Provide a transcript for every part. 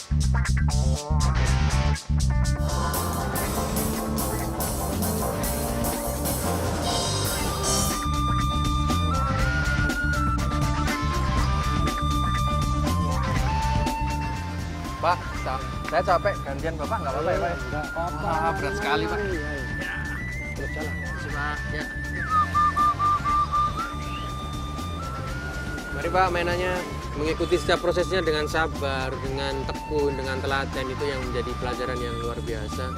Pak, saya capek. Gantian Bapak nggak apa-apa ya, Pak? Enggak apa-apa. Wah, berat sekali, Pak. Terus jalan. Makasih, Pak. Ya. Mari, Pak, mainannya. Mengikuti setiap prosesnya dengan sabar, dengan tekun, dengan telaten, itu yang menjadi pelajaran yang luar biasa.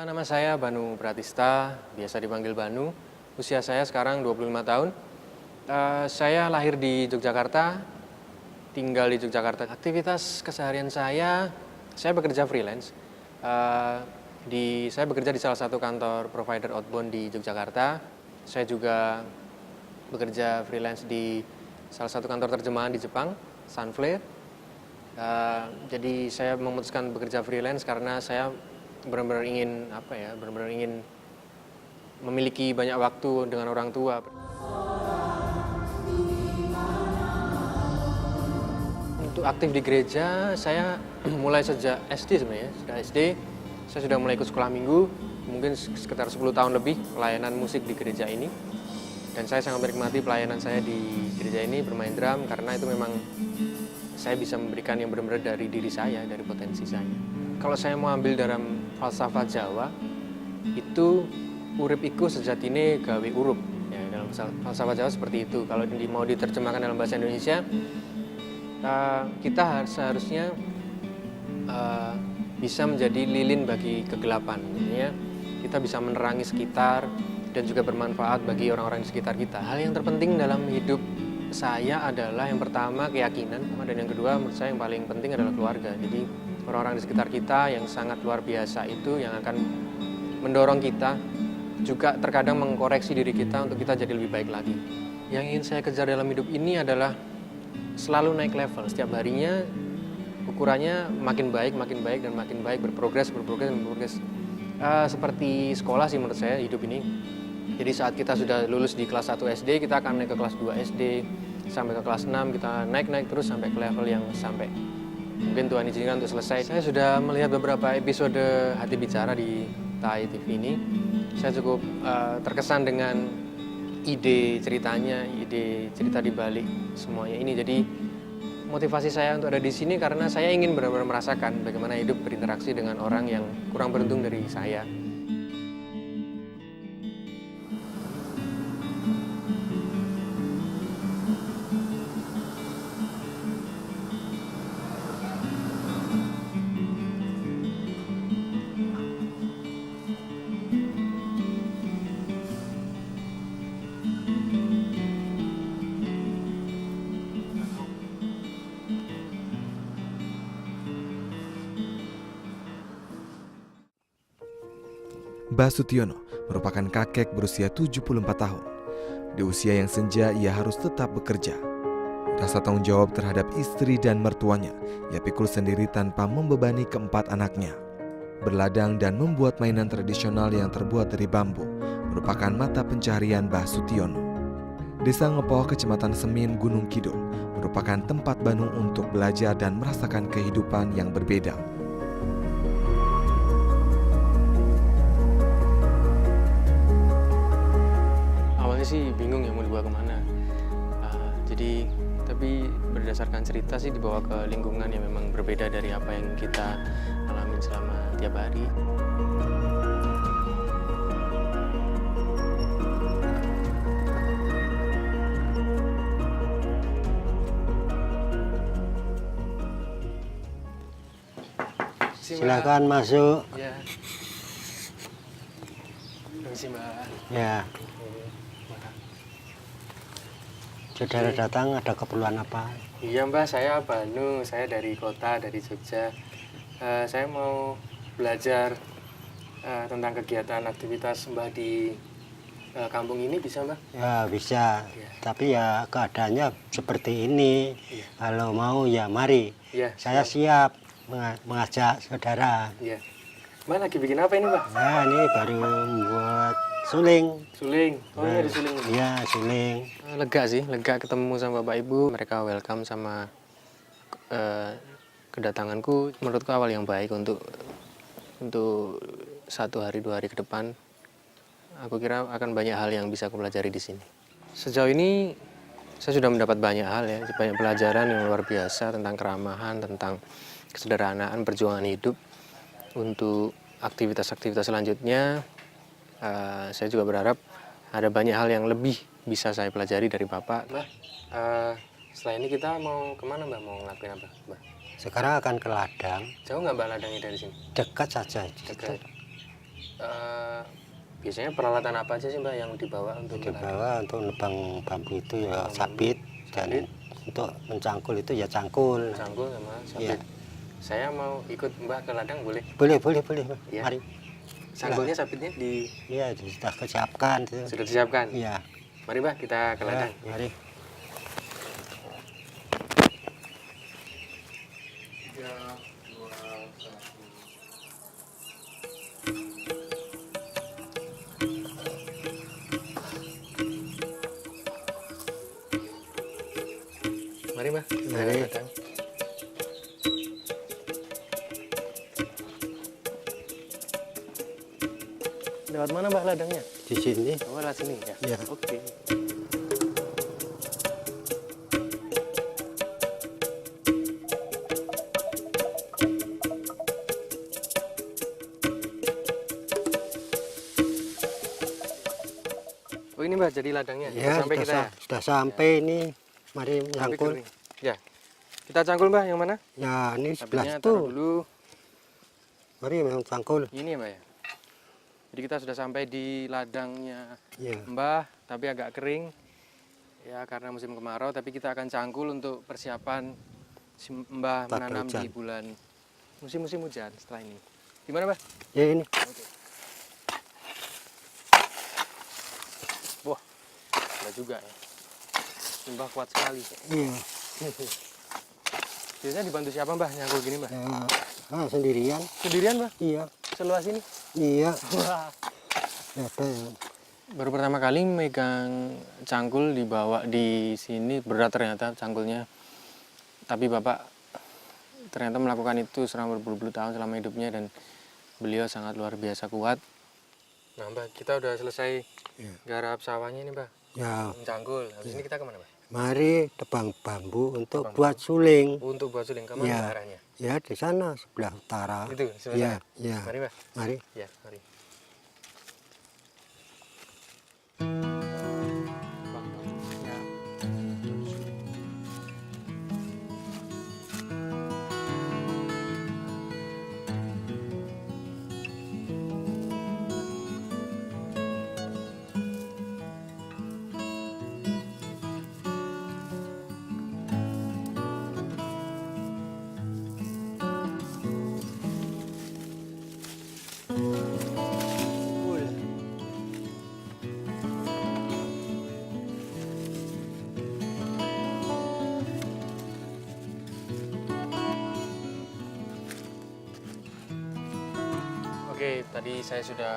Nama saya Banu Pratista, biasa dipanggil Banu. Usia saya sekarang 25 tahun. Saya lahir di Yogyakarta, tinggal di Yogyakarta. Aktivitas keseharian saya bekerja freelance. Saya bekerja di salah satu kantor provider outbound di Yogyakarta. Saya juga bekerja freelance di salah satu kantor terjemahan di Jepang, Sunflare. Jadi saya memutuskan bekerja freelance karena saya benar-benar ingin memiliki banyak waktu dengan orang tua. Untuk aktif di gereja, saya mulai sejak SD sebenarnya. Sejak SD, saya sudah mulai ikut sekolah minggu, mungkin sekitar 10 tahun lebih pelayanan musik di gereja ini. Dan saya sangat menikmati pelayanan saya di gereja ini, bermain drum, karena itu memang saya bisa memberikan yang benar-benar dari diri saya, dari potensi saya. Kalau saya mau ambil dalam falsafah Jawa, itu urip iku sejatine gawe urup. Ya, dalam falsafah Jawa seperti itu. Kalau mau diterjemahkan dalam bahasa Indonesia, kita seharusnya bisa menjadi lilin bagi kegelapan. Ya, kita bisa menerangi sekitar dan juga bermanfaat bagi orang-orang di sekitar kita. Hal yang terpenting dalam hidup saya adalah yang pertama keyakinan, dan yang kedua menurut saya yang paling penting adalah keluarga. Jadi orang-orang di sekitar kita yang sangat luar biasa itu yang akan mendorong kita, juga terkadang mengkoreksi diri kita untuk kita jadi lebih baik lagi. Yang ingin saya kejar dalam hidup ini adalah selalu naik level. Setiap harinya ukurannya makin baik, dan makin baik, berprogres. Seperti sekolah sih menurut saya hidup ini. Jadi saat kita sudah lulus di kelas 1 SD, kita akan naik ke kelas 2 SD, sampai ke kelas 6, kita naik terus sampai ke level yang sampai mungkin Tuhan izinkan untuk selesai. Saya sudah melihat beberapa episode Hati Bicara di TAI TV ini. Saya cukup terkesan dengan ide ceritanya, ide cerita di balik semuanya ini. Jadi motivasi saya untuk ada di sini karena saya ingin benar-benar merasakan bagaimana hidup berinteraksi dengan orang yang kurang beruntung dari saya. Mbah Sutyono merupakan kakek berusia 74 tahun. Di usia yang senja, ia harus tetap bekerja. Rasa tanggung jawab terhadap istri dan mertuanya, ia pikul sendiri tanpa membebani keempat anaknya. Berladang dan membuat mainan tradisional yang terbuat dari bambu merupakan mata pencaharian Mbah Sutyono. Desa Ngepoh, Kecamatan Semin, Gunung Kidul merupakan tempat Banu untuk belajar dan merasakan kehidupan yang berbeda. Sih bingung ya mau dibawa kemana. Tapi berdasarkan cerita sih dibawa ke lingkungan yang memang berbeda dari apa yang kita alami selama tiap hari. Silakan masuk. Ya. Permisi, Mbak. Ya. Saudara datang ada keperluan apa? Iya Mbak, saya Banu, saya dari kota, dari Jogja. Saya mau belajar tentang kegiatan aktivitas Mbak di kampung ini, bisa Mbak? Ya bisa, Ya. tapi ya keadaannya seperti ini. Iya. Kalau mau ya mari. Iya. saya siap mengajak saudara. Iya. Mbak lagi bikin apa ini, Mbak? Nah, ini baru membuat suling. Suling. Oh, ini ada suling. Iya, suling. Lega sih, lega ketemu sama Bapak Ibu. Mereka welcome sama kedatanganku. Menurutku awal yang baik untuk 1 hari 2 hari ke depan. Aku kira akan banyak hal yang bisa aku pelajari di sini. Sejauh ini saya sudah mendapat banyak hal ya, banyak pelajaran yang luar biasa tentang keramahan, tentang kesederhanaan, perjuangan hidup. Untuk aktivitas-aktivitas selanjutnya, saya juga berharap ada banyak hal yang lebih bisa saya pelajari dari Bapak. Mbak, setelah ini kita mau kemana, Mbak? Mau ngelakuin apa, Mbak? Sekarang akan ke ladang. Jauh nggak, Mbak, ladangnya dari sini? Dekat saja. Dekat. Biasanya peralatan apa aja sih, Mbak, yang dibawa untuk ladang? Dibawa untuk nebang bambu itu ya sabit, dan untuk mencangkul itu ya cangkul. Cangkul sama Iya. sabit. Saya mau ikut Mbak ke ladang, boleh? Boleh. Iya. Mari. Cangkulnya, sabitnya Iya, sudah kesiapkan. sudah disiapkan? Iya. Mari, Mbak, kita ke ladang. Mari. Mari, Mbak, kita Mari. ke ladang. Lewat mana, Mbak, ladangnya? Di sini. Oh, lewat sini ya? Iya. Oke. Oh, ini, Mbak, jadi ladangnya. Ya, Sampai kita ya? sudah sampai ini. Mari Tapi nyangkul. kering. Ya. Kita cangkul, Mbak, yang mana? Ya, ini sebelah Sabitnya situ. taruh dulu. Mari memang cangkul. Ini ya, Mbak ya. Jadi kita sudah sampai di ladangnya Ya. Mbah, tapi agak kering. Ya, karena musim kemarau, tapi kita akan cangkul untuk persiapan si Mbah Pada menanam hujan. di bulan musim-musim hujan setelah ini. Gimana, Mbah? Ya ini. Oke. Wah, ada juga ya. Mbah kuat sekali. Iya. Biasanya dibantu siapa, Mbah, nyangkul gini, Mbah? Ya, sendirian. Sendirian, Mbah? Iya. Seluas ini? Iya. Wah. Ya, ada yang Baru pertama kali megang cangkul dibawa di sini, berat ternyata cangkulnya. Tapi Bapak ternyata melakukan itu selama berpuluh-puluh tahun selama hidupnya dan beliau sangat luar biasa kuat. Nah, Mbak, kita udah selesai garap sawahnya nih, Mbak. ya. Cangkul. Habis ini kita kemana, Mbak? Mari tebang bambu untuk Tebang buat suling. Untuk buat suling kemana Ya. arahnya? Ya, di sana sebelah utara. Itu sebelah Ya, sana? ya. Mari, Mbak. Mari. Ya, mari. Oke, tadi saya sudah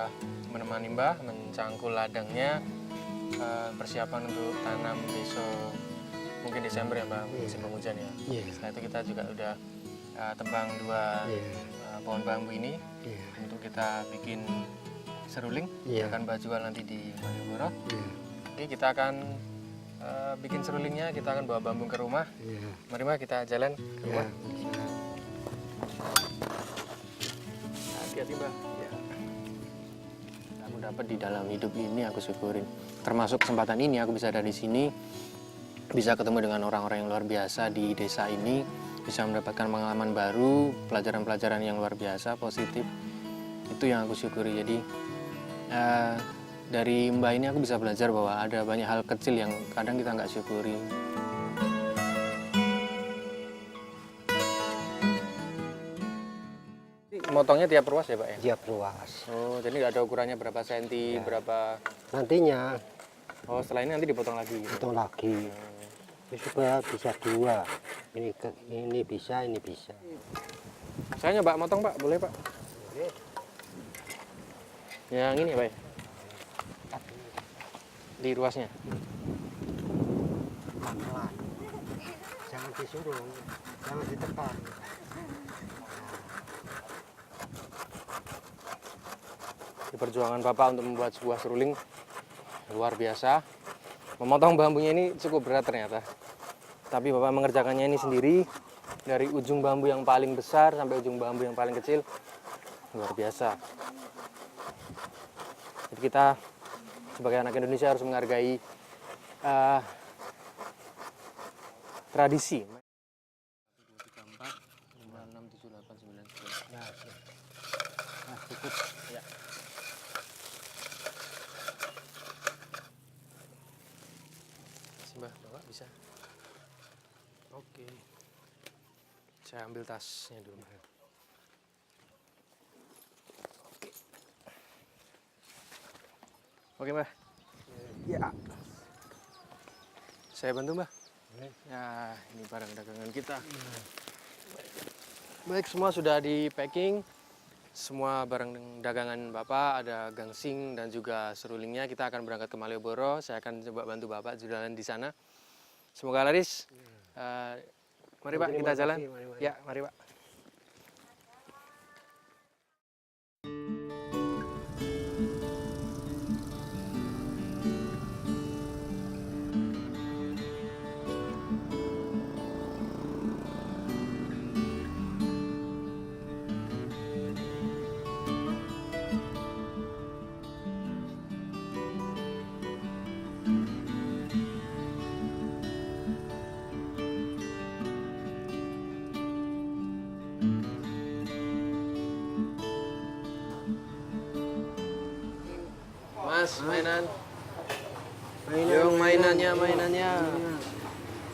menemani Mbah mencangkul ladangnya, persiapan untuk tanam besok mungkin Desember ya, Mbah, musim penghujan ya. Iya. Setelah itu kita juga udah tebang 2 Iya. pohon bambu ini Iya. untuk kita bikin seruling, Iya. akan Mbah jual nanti di Malioboro. Iya. Oke, kita akan bikin serulingnya, kita akan bawa bambu ke rumah. Iya. Mari Mbah, kita jalan ke Ya. rumah. Hati-hati, Mbah. Ya. Aku dapat di dalam hidup ini aku syukurin. Termasuk kesempatan ini aku bisa ada di sini, bisa ketemu dengan orang-orang yang luar biasa di desa ini, bisa mendapatkan pengalaman baru, pelajaran-pelajaran yang luar biasa, positif. Itu yang aku syukuri. Jadi dari Mbak ini aku bisa belajar bahwa ada banyak hal kecil yang kadang kita nggak syukuri. Motongnya tiap ruas ya, Pak ya? Dia ruas. Oh, jadi nggak ada ukurannya berapa senti, berapa... Nantinya Oh, setelah ini nanti dipotong lagi gitu? hitung lagi. supaya bisa dua. Ini bisa, ini bisa. Saya nyoba motong Pak, boleh Pak? Yang ini Pak ya? Di ruasnya. Pelan-pelan. Jangan disuruh, jangan ditekan. Di perjuangan Bapak untuk membuat sebuah seruling luar biasa. Memotong bambunya ini cukup berat ternyata. Tapi Bapak mengerjakannya ini sendiri dari ujung bambu yang paling besar sampai ujung bambu yang paling kecil. Luar biasa. Jadi kita sebagai anak Indonesia harus menghargai tradisi. 1, 2, 3, 4, 5, 6, 7, 8, 9, 10. Nah, cukup. Ya. Mbah, Bapak bisa. Oke. Saya ambil tasnya dulu. Oke, Mbah. Ya. Saya bantu, Mbah. Ya, ini barang dagangan kita. Baik, semua sudah di packing. Semua barang dagangan Bapak, ada gangsing dan juga serulingnya. Kita akan berangkat ke Malioboro. Saya akan coba bantu Bapak jualan di sana. Semoga laris. Mari Pak, kita jalan. Mari. Ya, mari Pak. Mas, mainan. Yung mainannya.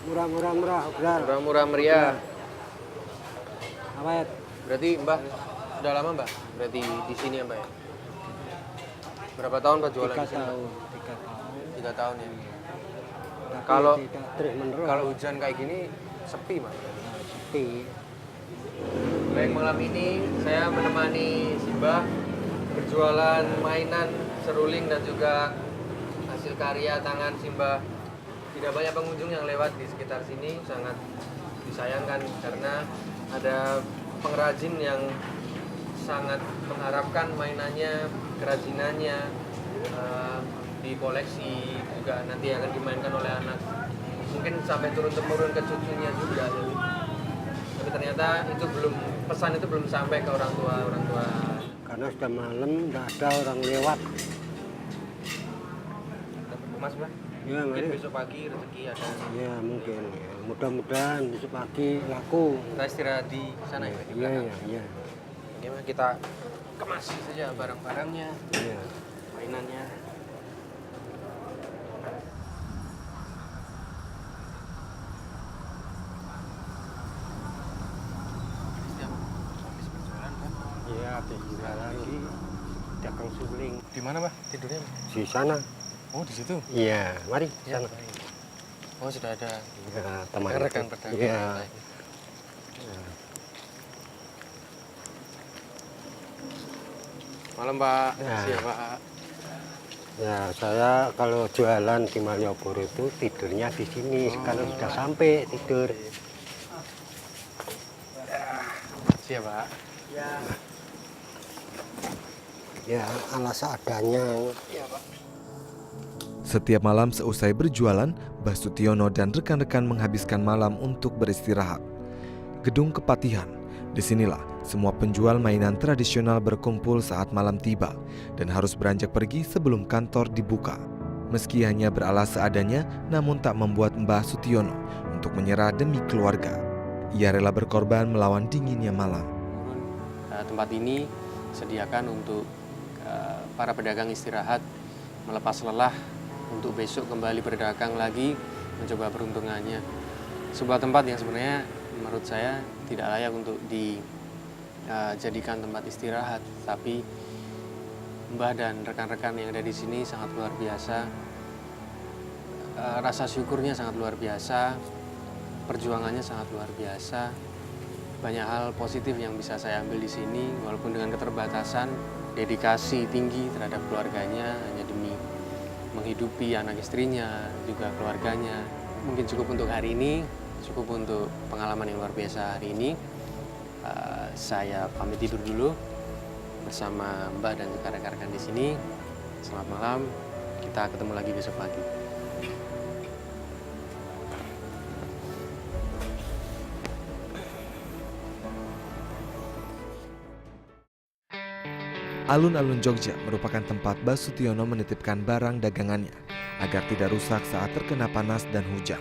Murah. Murah-murah meriah. Apa ya? Berarti Mbah sudah lama Mbah? Berarti di sini ya Mbah ya? Berapa tahun Pak jualan 3 di sini? tahun. 3 tahun ya. Tapi Kalau tidak terus menerus. kalau hujan kayak gini sepi Mas. Sepi. Baik, malam ini saya menemani Simbah berjualan mainan, seruling dan juga hasil karya tangan Simbah. Tidak banyak pengunjung yang lewat di sekitar sini, sangat disayangkan karena ada pengrajin yang sangat mengharapkan mainannya, kerajinannya dikoleksi, juga nanti akan dimainkan oleh anak, mungkin sampai turun-temurun ke cucunya juga. Tapi ternyata itu pesan itu belum sampai ke orang tua. Karena sudah malam, tidak ada orang lewat. Mas Mbah, Ya, mungkin mari. besok pagi rezeki ada. Ya mungkin. Mudah-mudahan besok pagi laku. Kita istirahat di sana ya, di belakang. Iya. Bagaimana kita kemas saja barang-barangnya, Iya. mainannya. Setiap habis berjualan kan? Iya, habis jualan di dagang suling. Di mana Mbah tidurnya? Di sana. Oh di situ. Iya, mari Ya. sana. Oh sudah ada Ya, teman. rekan pedagang. Iya. Malam Pak. Ya. Siap Pak. Ya, saya kalau jualan di Malioboro itu tidurnya di sini. Sekarang sudah sampai tidur. Siap Pak. Ya, alas seadanya. Setiap malam seusai berjualan, Mbah Sutiono dan rekan-rekan menghabiskan malam untuk beristirahat. Gedung Kepatihan, disinilah semua penjual mainan tradisional berkumpul saat malam tiba dan harus beranjak pergi sebelum kantor dibuka. Meski hanya beralas seadanya, namun tak membuat Mbah Sutiono untuk menyerah demi keluarga. Ia rela berkorban melawan dinginnya malam. Tempat ini sediakan untuk para pedagang istirahat, melepas lelah untuk besok kembali berdagang lagi, mencoba peruntungannya. Sebuah tempat yang sebenarnya menurut saya tidak layak untuk dijadikan tempat istirahat, tapi Mbah dan rekan-rekan yang ada di sini sangat luar biasa. rasa syukurnya sangat luar biasa, perjuangannya sangat luar biasa. Banyak hal positif yang bisa saya ambil di sini, walaupun dengan keterbatasan, dedikasi tinggi terhadap keluarganya hanya demi menghidupi anak istrinya, juga keluarganya. Mungkin cukup untuk hari ini, cukup untuk pengalaman yang luar biasa hari ini. Saya pamit tidur dulu bersama Mbak dan juga rekan-rekan di sini. Selamat malam, kita ketemu lagi besok pagi. Alun-alun Jogja merupakan tempat Mbah Sutiono menitipkan barang dagangannya agar tidak rusak saat terkena panas dan hujan.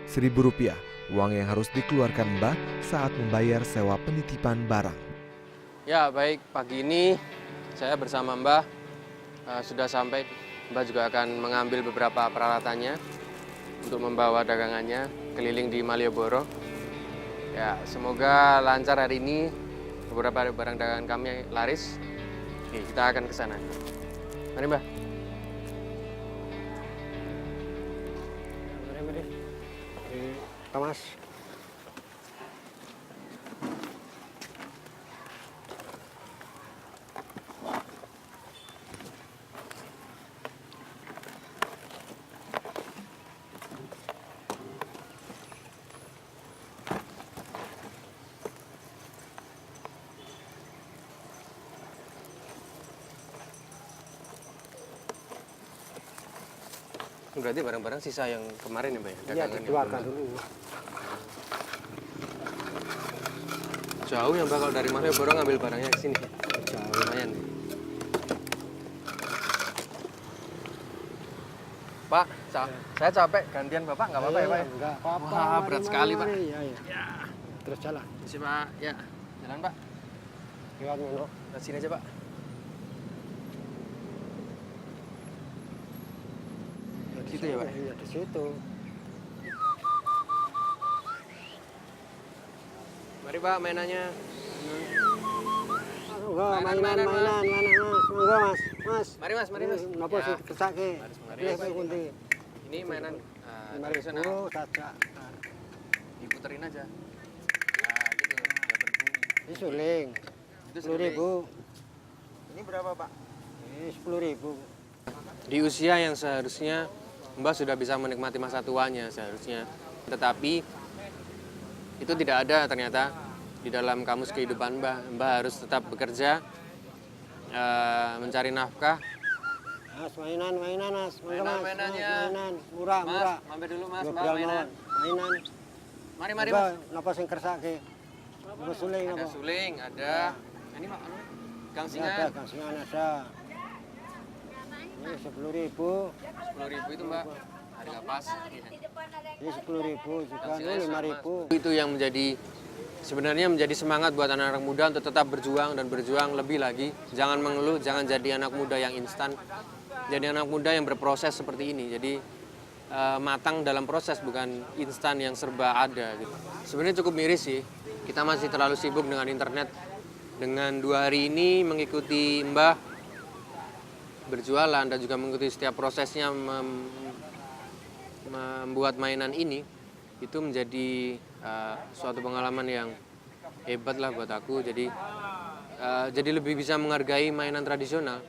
Rp1.000, uang yang harus dikeluarkan Mbah saat membayar sewa penitipan barang. Ya baik, pagi ini saya bersama Mbah sudah sampai. Mbah juga akan mengambil beberapa peralatannya untuk membawa dagangannya keliling di Malioboro. Ya, semoga lancar hari ini, beberapa barang dagangan kami laris. Oke, kita akan ke sana. Mari, Mbah. Mari. Mas. Berarti barang-barang sisa yang kemarin ya, Mbak? Iya, Dagangan yang dikeluarkan belum- dulu. Jauh ya, Mbak, kalau dari Malioboro ngambil barangnya ke sini. Jauh. Lumayan. Pak, saya capek. Gantian Bapak, nggak apa-apa ya, Pak? Enggak apa-apa. Wah, mari, berat mari, sekali, Pak. mari. Ya. Terus jalan. Sini, Pak. Ya, jalan, Pak. Lewat Mono. Ke sini aja, Pak. Di situ ya, Pak? Iya, di situ. Mari, Pak, mainannya. Monggo, Mainan, mainan, Mas. Monggo, Mas. Mari, Mas, mari, Mas. Napa Ya. sih kesake? Mari, Pilih Mas. kowe pundi? Ini mainan tradisional. 5.000 saja. Diputerin aja. Nah, gitu. Biar berbunyi. Ini suling. Itu 10.000. Ini berapa, Pak? Ini 10.000. Di usia yang seharusnya Mbah sudah bisa menikmati masa tuanya seharusnya. Tetapi itu tidak ada ternyata di dalam kamus kehidupan Mbah. Mbah harus tetap bekerja, mencari nafkah. Mas, mainan, Mas. Monggo, Mainan, Mas. mainannya. Mas, mainan. Murah, Mas, murah. mampir dulu, Mas. Mbah, Ngobrol mainan. mawon. Mainan. Mari, mari, Monggo, Mas. napa sing kersake? Napa suling Ada napa? suling, ada. Ini, Pak, anu, Ini gangsingan. ada, gangsingan ada. Ini 10.000. 10.000 itu, Mbak. Harga pas. Ini 10.000 juga. Gangsingannya Ini sama. 5.000. Itu yang sebenarnya menjadi semangat buat anak-anak muda untuk tetap berjuang dan berjuang lebih lagi. Jangan mengeluh, jangan jadi anak muda yang instan. Jadi anak muda yang berproses seperti ini. Jadi matang dalam proses, bukan instan yang serba ada gitu. Sebenarnya cukup miris sih. Kita masih terlalu sibuk dengan internet. Dengan 2 hari ini mengikuti Mbah berjualan dan juga mengikuti setiap prosesnya membuat mainan ini, itu menjadi suatu pengalaman yang hebat lah buat aku. Jadi lebih bisa menghargai mainan tradisional.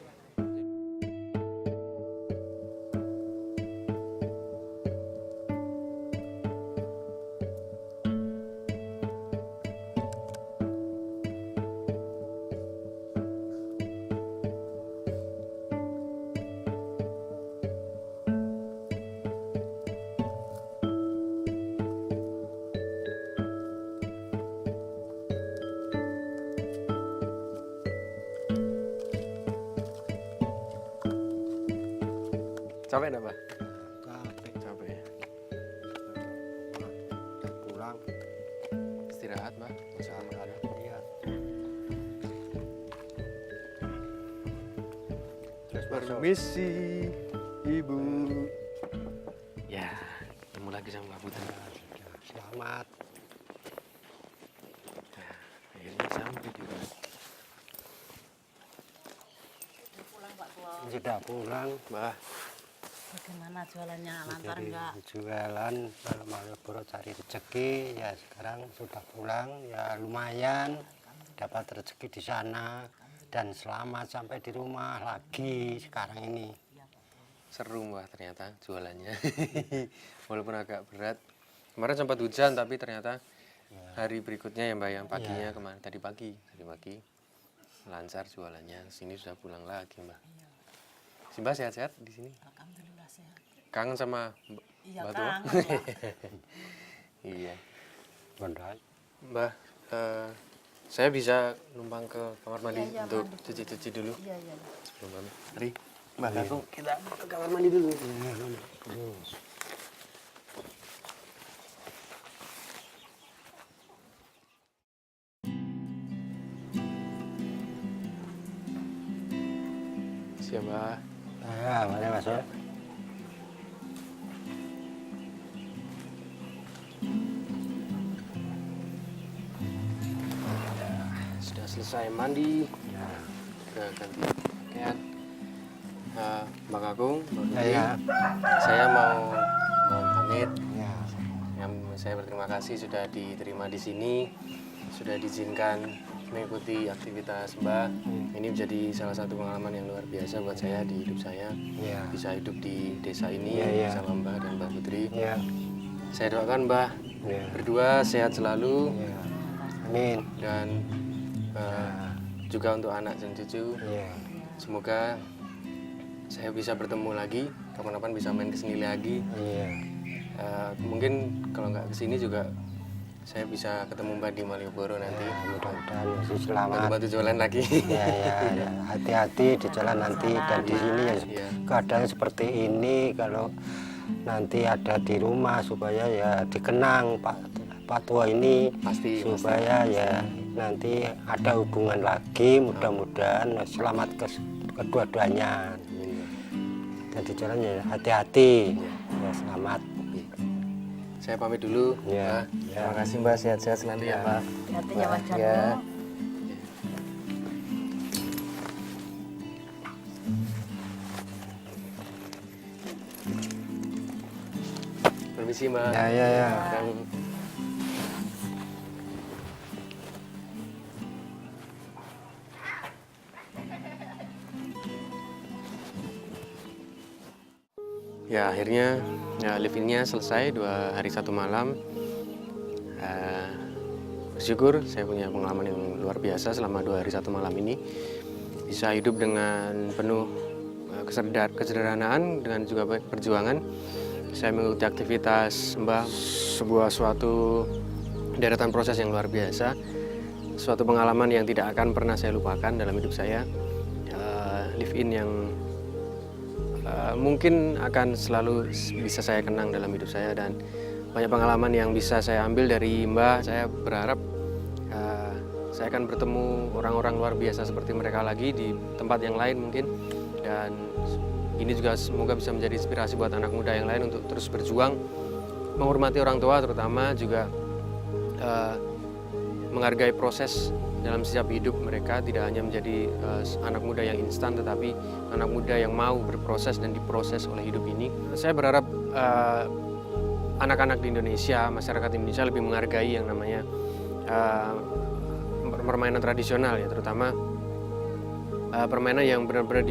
Capek enggak, Pak? Capek. Capek. Pulang. Istirahat, Pak. Insya Allah. Iya. Terus masuk. Permisi, Ibu. Ya, ketemu lagi sama Mbak Putri. Selamat. Akhirnya sampai juga. Sudah pulang. Mbah, Gimana jualannya, lancar Jadi enggak? jualan kalau Malioboro cari rezeki ya sekarang sudah pulang ya lumayan dapat rezeki di sana dan selamat sampai di rumah lagi sekarang ini. Seru Mbah ternyata jualannya. Walaupun agak berat. Kemarin sempat hujan tapi ternyata hari berikutnya ya Mbak yang paginya kemarin tadi pagi lancar jualannya. Sini sudah pulang lagi Mbak. Si Mbak sehat-sehat di sini? Alhamdulillah sehat. Kangen sama Iya Mbak Tua? kangen lah. Iya. Benar. Mbak, saya bisa numpang ke kamar mandi Iya, untuk mandi. cuci-cuci dulu Iya, iya. sebelum pamit. Mari, Mbak Kakung, kita ke kamar mandi dulu. Siap, Mbak. Ya, mari masuk. Sudah selesai mandi, Ya. ke ganti pakaian. Mbak Kakung, Mbak Putri, Ya. saya mau pamit. Ya. Saya berterima kasih sudah diterima di sini, sudah diizinkan mengikuti aktivitas Mbak. Ini menjadi salah satu pengalaman yang luar biasa buat saya di hidup saya. Ya. Bisa hidup di desa ini Ya, ya. bersama Mbak dan Mbak Putri. Ya. Saya doakan Mbak Ya. berdua sehat selalu Ya. Amin. dan juga untuk anak dan cucu. Ya. Semoga saya bisa bertemu lagi, kapan-kapan bisa main kesini lagi. Iya. Mungkin kalau nggak kesini juga saya bisa ketemu Mbak di Malioboro nanti. Ya, mudah-mudahan masih selamat. Bantu-bantu jualan lagi. Ya, ya, ya. Hati-hati di jalan nanti dan di sini ya Iya. keadaan seperti ini kalau nanti ada di rumah supaya ya dikenang Pak Tua ini Pasti, supaya ya nanti ada hubungan lagi mudah-mudahan selamat kedua-duanya dan di jalan ya hati-hati ya selamat. Saya pamit dulu. Ya, Mbak. ya. Terima kasih Mbak, sehat-sehat selalu ya Mbak. Hati-hati ya Mas Ya. Janu. Permisi Mbak. Ya, ya, ya. Dan- Ya akhirnya ya, live-in-nya selesai 2 hari 1 malam. Bersyukur saya punya pengalaman yang luar biasa selama 2 hari 1 malam ini. Bisa hidup dengan penuh kesederhanaan dengan juga perjuangan. Saya mengikuti aktivitas Mbah, suatu deretan proses yang luar biasa. Suatu pengalaman yang tidak akan pernah saya lupakan dalam hidup saya. Live-in yang mungkin akan selalu bisa saya kenang dalam hidup saya dan banyak pengalaman yang bisa saya ambil dari Mbah. Saya berharap saya akan bertemu orang-orang luar biasa seperti mereka lagi di tempat yang lain mungkin, dan ini juga semoga bisa menjadi inspirasi buat anak muda yang lain untuk terus berjuang, menghormati orang tua, terutama juga menghargai proses dalam setiap hidup mereka, tidak hanya menjadi anak muda yang instan, tetapi anak muda yang mau berproses dan diproses oleh hidup ini. Saya berharap anak-anak di Indonesia, masyarakat Indonesia lebih menghargai yang namanya permainan tradisional ya, terutama permainan yang benar-benar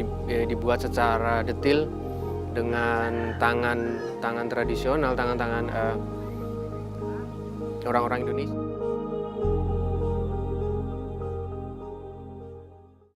dibuat secara detail dengan tangan tradisional, tangan orang-orang Indonesia.